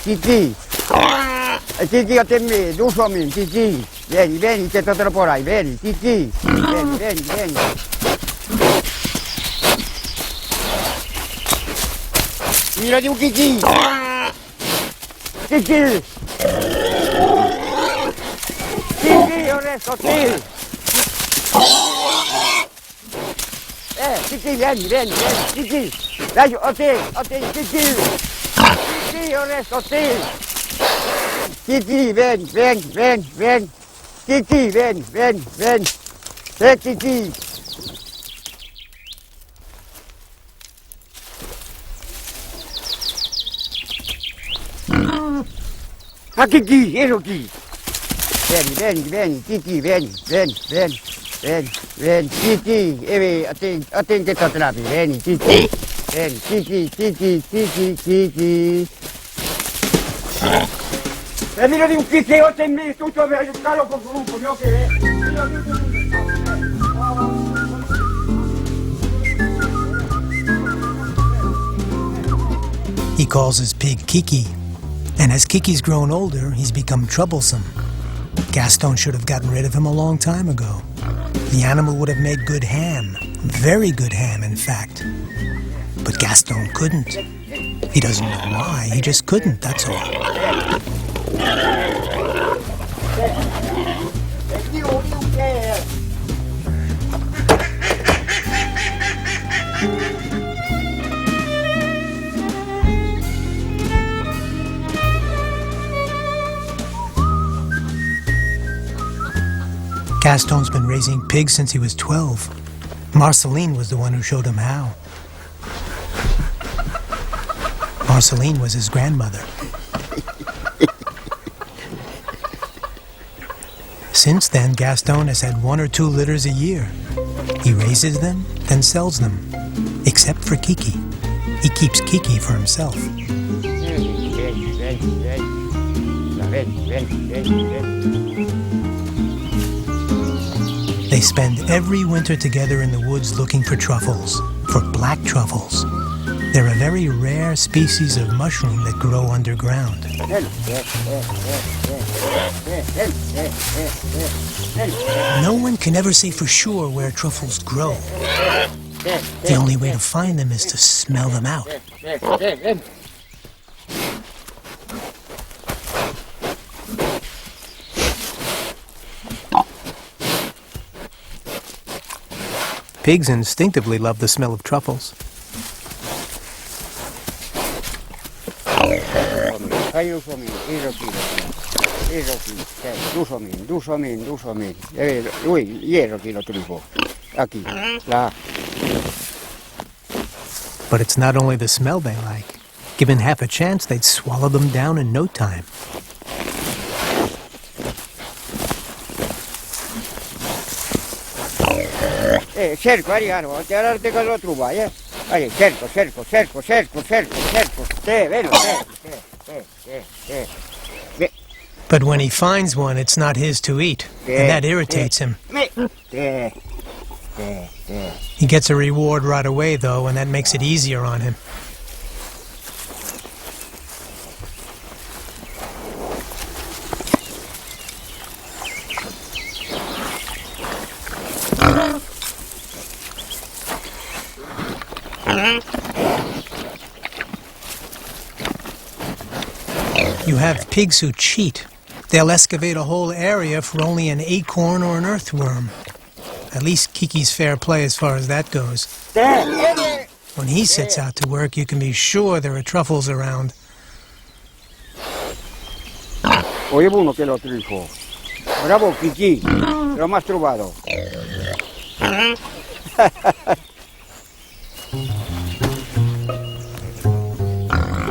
Kiki. Kiki, attemi, tu sommi, Kiki. Vieni, vieni, che te lo porrai, vieni, Kiki. Vieni, vieni, vieni. Mira di un Kiki. Kiki. Kiki, io resto qui. Kiki, vieni, vieni, vieni, Kiki. Dai, a te, Kiki. Kiki, io resto qui. Kiki, vieni, vieni, vieni, vieni. Kiki, vieni, vieni, vieni. Kiki. Ah, Kiki, ero qui. Vieni, vieni, vieni, Kiki, vieni, vieni, vieni, vieni, vieni, Kiki, attenti a te lapi, vieni, Kiki, vieni, Kiki, Kiki, Kiki, Kiki. E mira di un Kiki, ho te me, tutto per aiutarlo con gruppo, io che He calls his pig Kiki, and as Kiki's grown older, he's become troublesome. Gaston should have gotten rid of him a long time ago. The animal would have made good ham, very good ham, in fact. But Gaston couldn't. He doesn't know why, he just couldn't, that's all. Gaston's been raising pigs since he was 12. Marceline was the one who showed him how. Marceline was his grandmother. Since then, Gaston has had 1 or 2 litters a year. He raises them, then sells them. Except for Kiki. He keeps Kiki for himself. They spend every winter together in the woods looking for truffles, for black truffles. They're a very rare species of mushroom that grow underground. No one can ever say for sure where truffles grow. The only way to find them is to smell them out. Pigs instinctively love the smell of truffles. But it's not only the smell they like. Given half a chance, they'd swallow them down in no time. Cerco, Ariano, te con lo trova, cerco. Vero, But when he finds one, it's not his to eat, and that irritates him. He gets a reward right away, though, and that makes it easier on him. You have pigs who cheat. They'll excavate a whole area for only an acorn or an earthworm. At least Kiki's fair play as far as that goes. When he sets out to work, you can be sure there are truffles around. Oye, uno che lo trufo. Bravo, Kiki. L'ho mai trovato.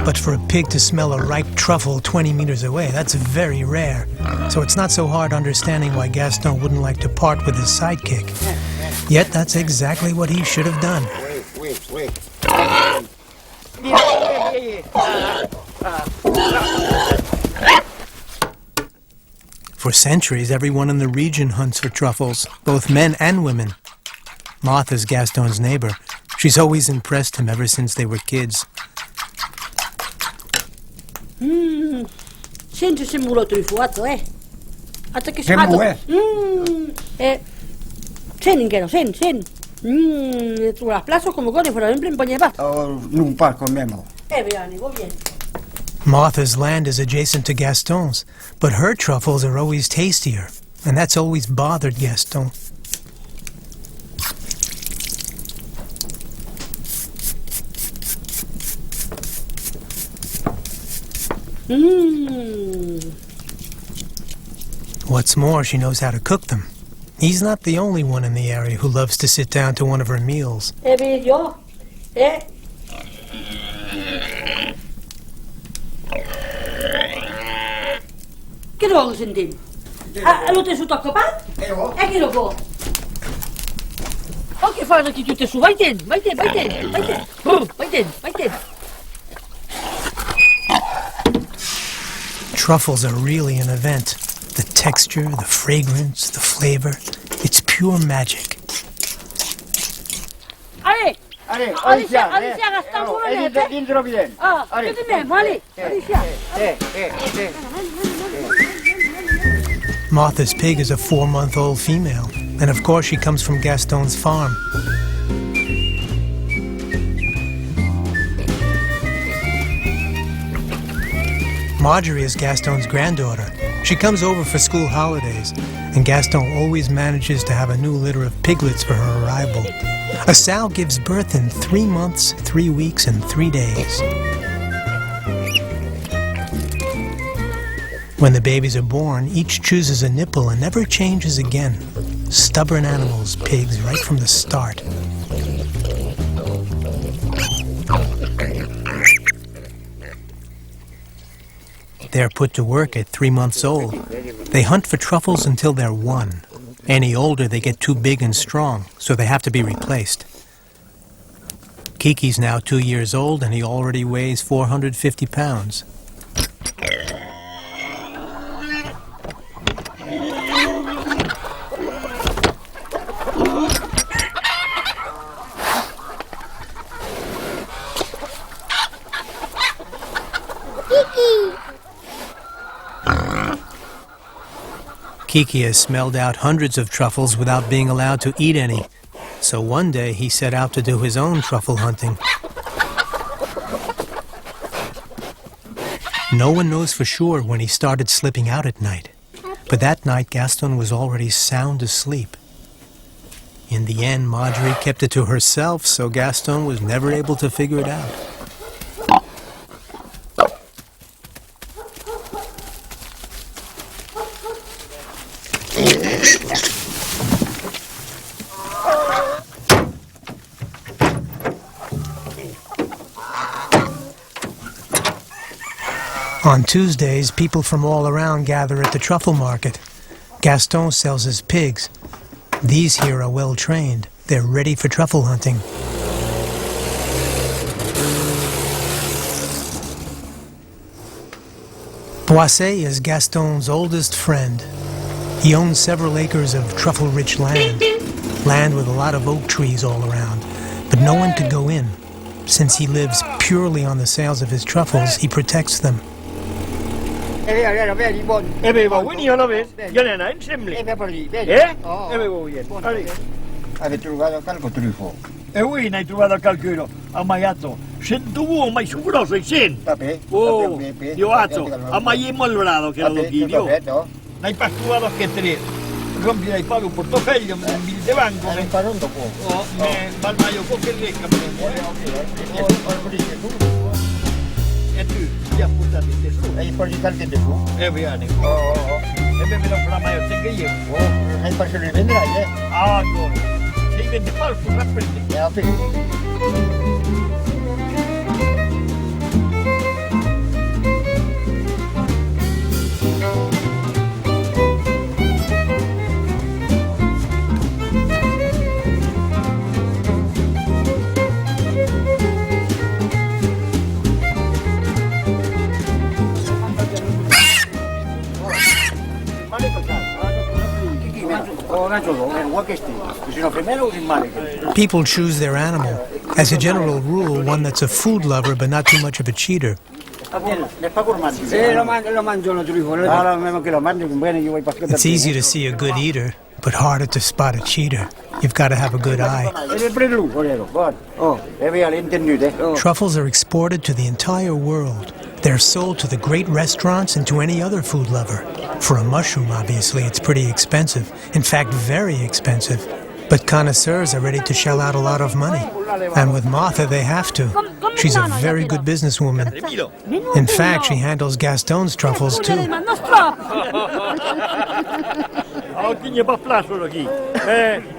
But for a pig to smell a ripe truffle 20 meters away, that's very rare. So it's not so hard understanding why Gaston wouldn't like to part with his sidekick. Yet that's exactly what he should have done. Wait. For centuries, everyone in the region hunts for truffles, both men and women. Marthe is Gaston's neighbor. She's always impressed him ever since they were kids. Senti se mulo trifuato, Atta che Che muove? Sen, che no, sen. Tu la plazo come con per esempio in bagnato. Oh, non parco memo. Vieni, vieni. Martha's land is adjacent to Gaston's, but her truffles are always tastier, and that's always bothered Gaston. What's more, she knows how to cook them. He's not the only one in the area who loves to sit down to one of her meals. Io, Che lo senti? Lo te su tocco pa? E che lo può? O che fai che tutte su? Vai ten. Truffles are really an event. The texture, the fragrance, the flavor. It's pure magic. Ale, Alicia, Gaston, pure lei. Dentro vieni. Che di me, Ale. Alicia. Martha's pig is a 4-month-old female, and of course she comes from Gaston's farm. Marjorie is Gaston's granddaughter. She comes over for school holidays, and Gaston always manages to have a new litter of piglets for her arrival. A sow gives birth in 3 months, 3 weeks, and 3 days. When the babies are born, each chooses a nipple and never changes again. Stubborn animals, pigs, right from the start. They're put to work at 3 months old. They hunt for truffles until they're 1. Any older, they get too big and strong, so they have to be replaced. Kiki's now 2 years old, and he already weighs 450 pounds. Kiki has smelled out hundreds of truffles without being allowed to eat any. So one day he set out to do his own truffle hunting. No one knows for sure when he started slipping out at night. But that night Gaston was already sound asleep. In the end, Marjorie kept it to herself, so Gaston was never able to figure it out. On Tuesdays, people from all around gather at the truffle market. Gaston sells his pigs. These here are well trained. They're ready for truffle hunting. Boissé is Gaston's oldest friend. He owns several acres of truffle-rich land with a lot of oak trees all around, but no one could go in. Since he lives purely on the sales of his truffles, he protects them. Avete trovato qualche trufo? E voi ne hai trovato qualcuno ammaiato 100 uomini, ma sicuro 600. Vabbè. Oh, io azzo, ammaiamo il brado che lo chiedo. Ne hai trovato che 3. Rompi dai palo un portafoglio, mi devango. Ne parlo dopo. Oh, ma io qualche lecca. E tu, ti ha portato te su. Hai portato qualche te su? Vieni. E me lo farà mai anche io. Hai fatto le vendrai, Ah, no. Sei vende falso, rapprendi. People choose their animal. As a general rule, one that's a food lover but not too much of a cheater. Lo mangiano truffoli. It's easy to see a good eater, but harder to spot a cheater. You've got to have a good eye. Truffles are exported to the entire world. They're sold to the great restaurants and to any other food lover. For a mushroom, obviously, it's pretty expensive. In fact, very expensive. But connoisseurs are ready to shell out a lot of money. And with Marthe, they have to. She's a very good businesswoman. In fact, she handles Gaston's truffles, too. Oggi ne pa flasho aqui.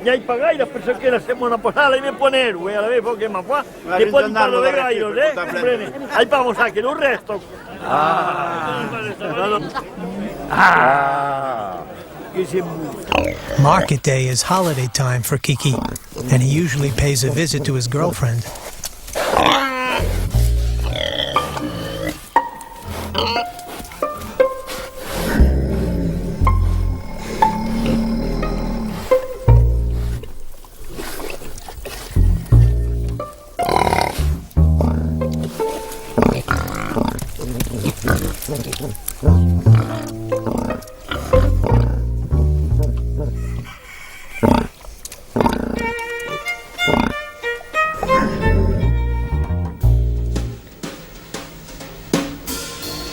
Nhai pagai da pessoa que nascemos na posada e me poneram, ela veio porque ma qua. Depois de parlo de gairo, Bene. Aí vamos aqui no resto. Market day is holiday time for Kiki, and he usually pays a visit to his girlfriend.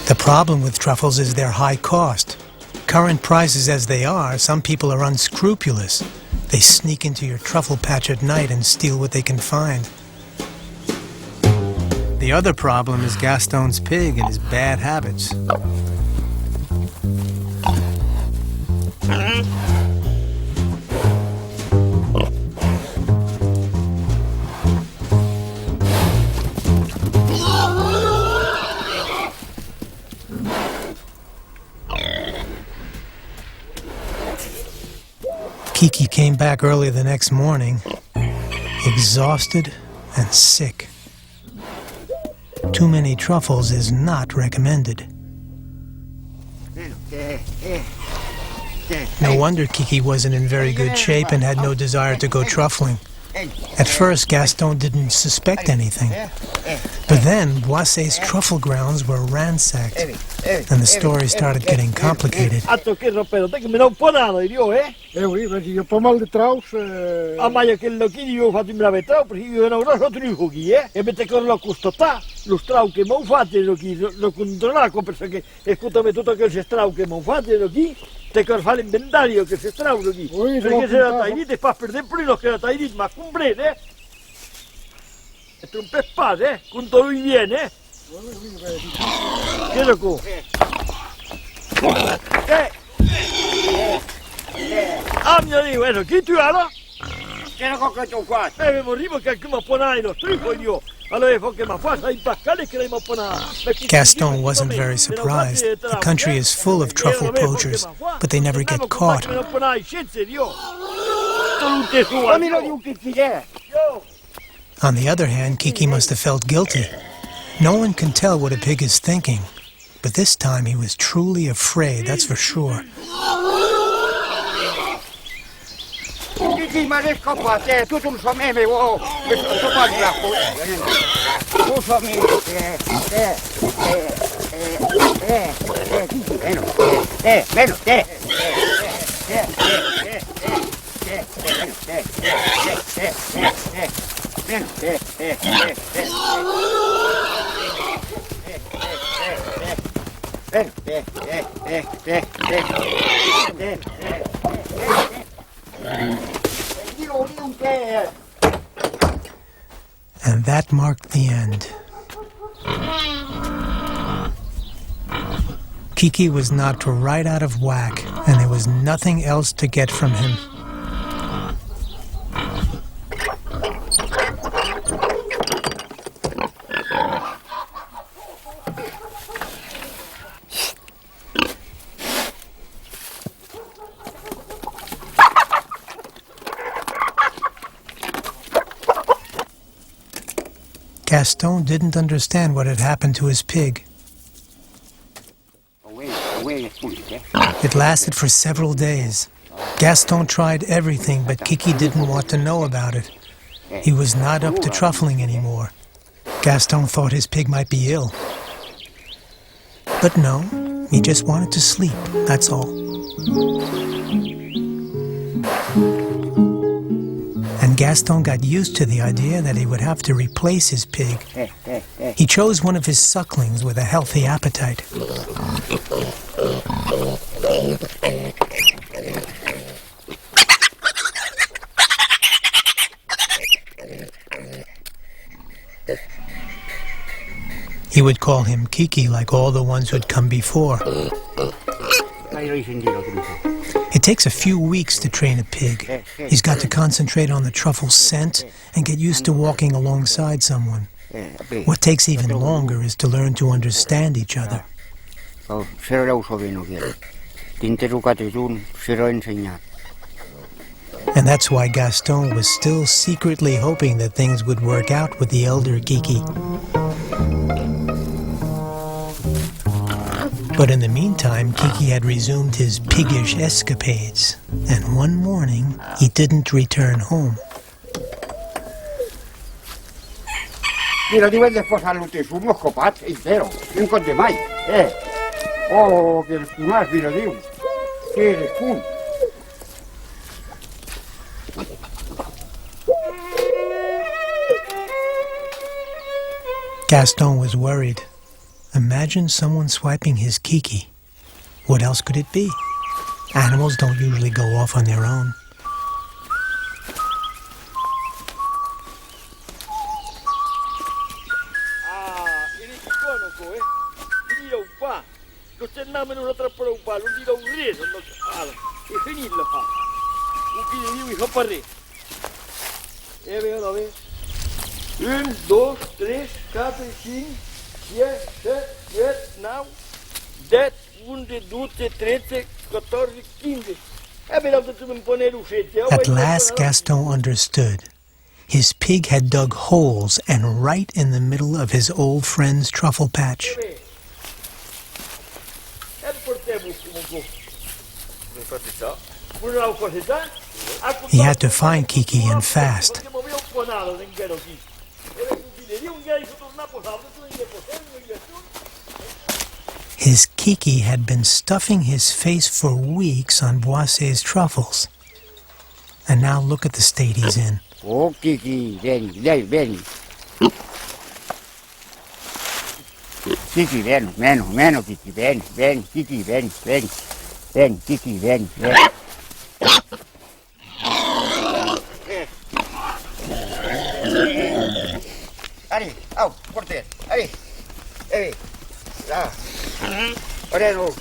The problem with truffles is their high cost. Current prices as they are, some people are unscrupulous. They sneak into your truffle patch at night and steal what they can find. The other problem is Gaston's pig and his bad habits. Kiki came back early the next morning, exhausted and sick. Too many truffles is not recommended. No wonder Kiki wasn't in very good shape and had no desire to go truffling. At first, Gaston didn't suspect anything. But then, Boisset's truffle grounds were ransacked, and the story started getting complicated. Ma io che lo chiedo io ho fatto in brave trau perché io non so trucco chi e mette con lo custotà lo strau che m'ho fatto lo controllato perché ascoltami tutto che c'è strau che m'ho fatto lo chi te che fa l'inventario che c'è strau lo chi perché se la tai e fa per sempre lo che la tai ma comprende e tu un peppate quando lui viene che lo co mio Dio, bueno, chi tu allora? Che lo cocco qua? Morivo che mi apponai lo strico io. Allora che mi fa sai baccale che mi apponai. Gaston wasn't very surprised. The country is full of truffle poachers, but they never get caught. On the other hand, Kiki must have felt guilty. No one can tell what a pig is thinking, but this time he was truly afraid, that's for sure. Kiki, ma riesco qua, tu non so me, oh, questo qua di là, tu so me, Kiki, meno, And that marked the end. Kiki was knocked right out of whack, and there was nothing else to get from him. Gaston didn't understand what had happened to his pig. It lasted for several days. Gaston tried everything, but Kiki didn't want to know about it. He was not up to truffling anymore. Gaston thought his pig might be ill. But no, he just wanted to sleep, that's all. And Gaston got used to the idea that he would have to replace his pig. He chose one of his sucklings with a healthy appetite. He would call him Kiki like all the ones who'd come before. It takes a few weeks to train a pig. He's got to concentrate on the truffle's scent and get used to walking alongside someone. What takes even longer is to learn to understand each other. And that's why Gaston was still secretly hoping that things would work out with the elder Kiki. But in the meantime, Kiki had resumed his piggish escapades, and one morning he didn't return home. Mira, dovete sposarlo te su, uno scopato, intero, non conte mai, Oh, che spumas, mira, Dio, che spun. Gaston was worried. Imagine someone swiping his Kiki. What else could it be? Animals don't usually go off on their own. Un, dos, tres, quatre, cinc, 6, 7, 8, 9, 10, 11, 12, 13, 14, 15. At last Gaston understood. His pig had dug holes, and right in the middle of his old friend's truffle patch. He had to find Kiki and fast. His Kiki had been stuffing his face for weeks on Boisset's truffles. And now look at the state he's in. Oh, Kiki, vieni, dai, vieni. Kiki, vieni, meno, Kiki, vieni, Kiki, vieni, Kiki, vieni. Allez, au, portez, allez, là. Ora no,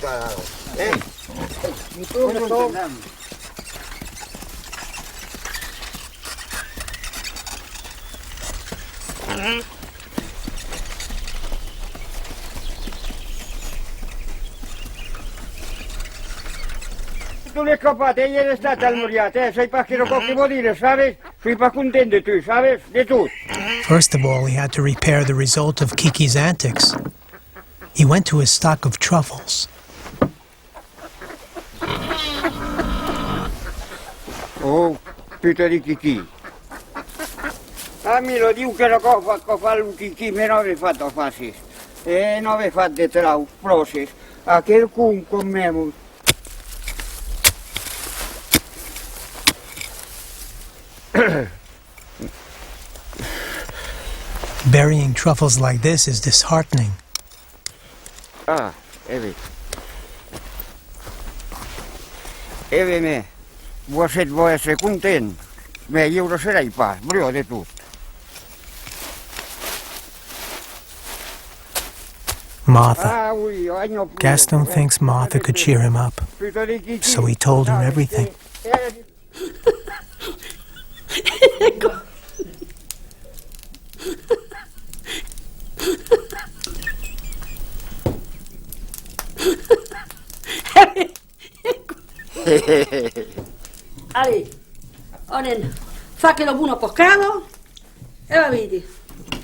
Tu le scopate, ieri è stata almoriata, sai pa che vuol dire, sabes? Sei pa contento tu, sabes? De tutto. First of all, he had to repair the result of Kiki's antics. He went to his stock of truffles. Oh, puta di Kiki. Mi lo dico che la cosa fa un Kiki, me non aveva fatto facile. E non aveva fatto trau, process. A qualcun con me. Burying truffles like this is disheartening. Evi. Evi me. Vuoi essere contento? Beh, io lo sarei pa, volevo di tutto. Marthe. Gaston thinks Marthe could cheer him up, so he told her everything. Allez, onen, fa che lo buono pescado e va vedi.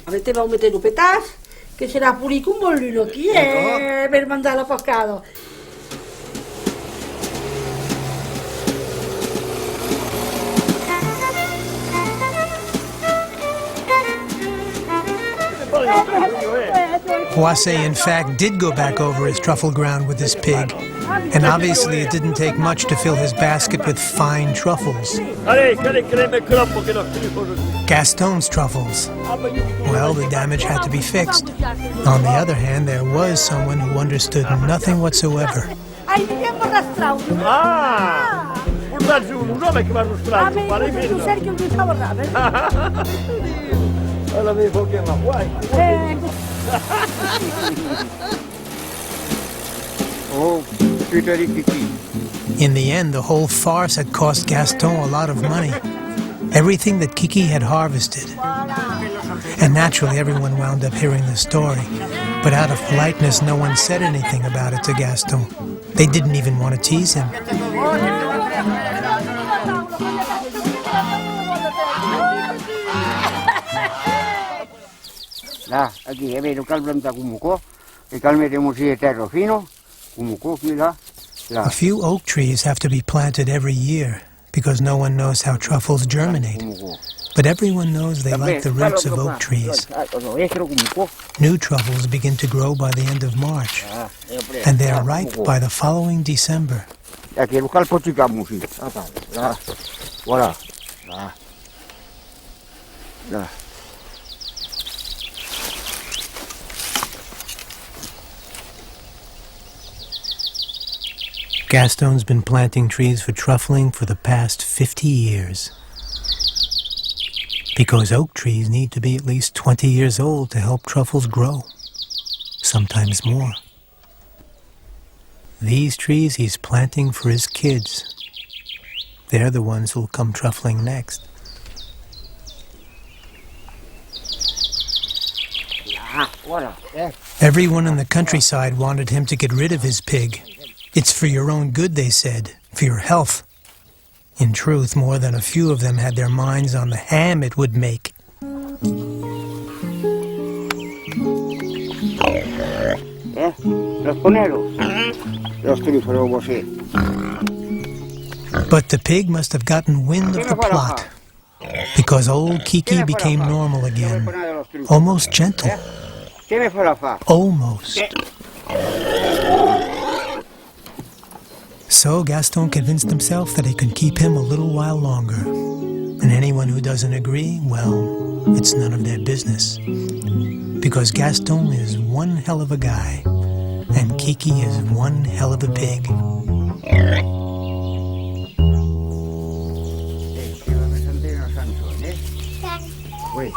Metteva un mettere un petas che c'era pulito un bollino chi è per mandarlo a pescado. Poisse, in fact, did go back over his truffle ground with his pig, and obviously it didn't take much to fill his basket with fine truffles. Gaston's truffles. Well, the damage had to be fixed. On the other hand, there was someone who understood nothing whatsoever. Oh, Kiki. In the end, the whole farce had cost Gaston a lot of money. Everything that Kiki had harvested. And naturally, everyone wound up hearing the story. But out of politeness, no one said anything about it to Gaston. They didn't even want to tease him. Là, aquí, vedo calbranta kumuko. E calmete musi terro fino. Kumuko, qui là. A few oak trees have to be planted every year because no one knows how truffles germinate. But everyone knows they like the roots of oak trees. New truffles begin to grow by the end of March, and they are ripe by the following December. Voilà. Là. Gaston's been planting trees for truffling for the past 50 years. Because oak trees need to be at least 20 years old to help truffles grow. Sometimes more. These trees he's planting for his kids. They're the ones who'll come truffling next. Everyone in the countryside wanted him to get rid of his pig. It's for your own good, they said, for your health. In truth, more than a few of them had their minds on the ham it would make. But the pig must have gotten wind of the plot, because old Kiki became normal again, almost gentle. Almost. So Gaston convinced himself that he could keep him a little while longer. And anyone who doesn't agree, well, it's none of their business. Because Gaston is one hell of a guy, and Kiki is one hell of a pig. Wait,